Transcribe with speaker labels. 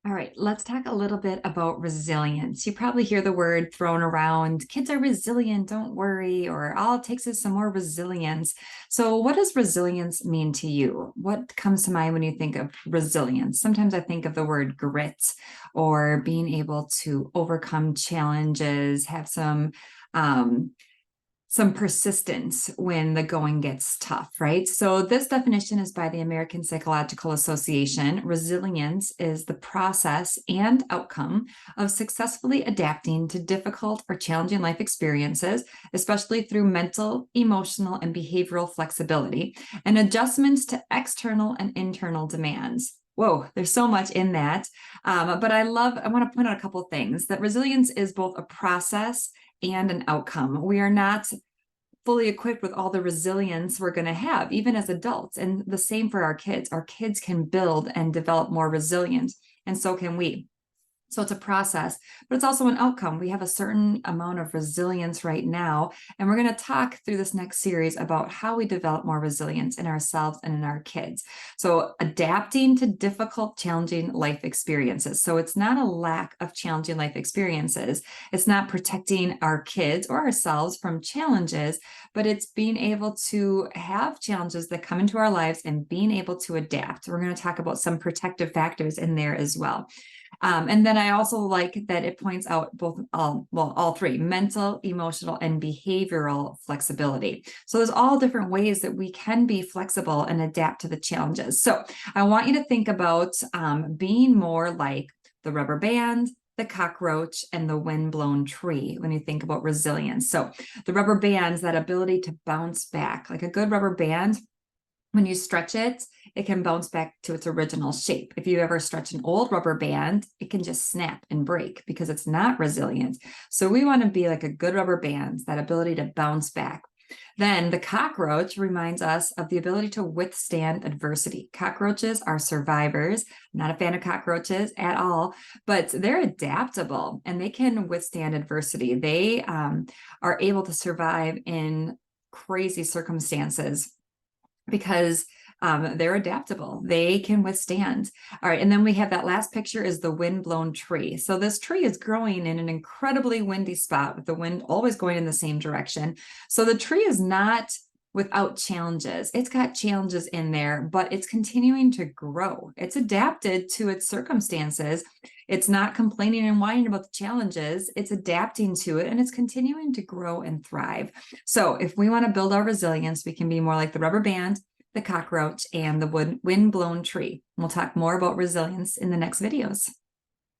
Speaker 1: All right, let's talk a little bit about resilience. You probably hear the word thrown around, kids are resilient, don't worry, or all it takes is some more resilience. So, what does resilience mean to you? What comes to mind when you think of resilience? Sometimes I think of the word grit or being able to overcome challenges, have um, some persistence when the going gets tough, right? So, this definition is by the American Psychological Association. Resilience is the process and outcome of successfully adapting to difficult or challenging life experiences, especially through mental, emotional, and behavioral flexibility and adjustments to external and internal demands. Whoa, there's so much in that. But I want to point out a couple things that resilience is both a process and an outcome. We are not fully equipped with all the resilience we're going to have, even as adults. And the same for our kids. Our kids can build and develop more resilience, and so can we. So it's a process, but it's also an outcome. We have a certain amount of resilience right now, and we're going to talk through this next series about how we develop more resilience in ourselves and in our kids. So adapting to difficult, challenging life experiences. So it's not a lack of challenging life experiences. It's not protecting our kids or ourselves from challenges, but it's being able to have challenges that come into our lives and being able to adapt. We're going to talk about some protective factors in there as well. And then I also like that it points out all three: mental, emotional, and behavioral flexibility. So there's all different ways that we can be flexible and adapt to the challenges. So I want you to think about being more like the rubber band, the cockroach, and the windblown tree when you think about resilience. So the rubber band's that ability to bounce back. Like a good rubber band, when you stretch it, it can bounce back to its original shape. If you ever stretch an old rubber band, it can just snap and break because it's not resilient. So we want to be like a good rubber band, that ability to bounce back. Then the cockroach reminds us of the ability to withstand adversity. Cockroaches are survivors. I'm not a fan of cockroaches at all, but they're adaptable and they can withstand adversity. They are able to survive in crazy circumstances because they're adaptable. They can withstand. All right. And then we have that last picture is the wind-blown tree. So this tree is growing in an incredibly windy spot with the wind always going in the same direction. So the tree is not without challenges. It's got challenges in there, but it's continuing to grow. It's adapted to its circumstances. It's not complaining and whining about the challenges. It's adapting to it and it's continuing to grow and thrive. So if we want to build our resilience, we can be more like the rubber band, the cockroach, and the wind-blown tree. We'll talk more about resilience in the next videos.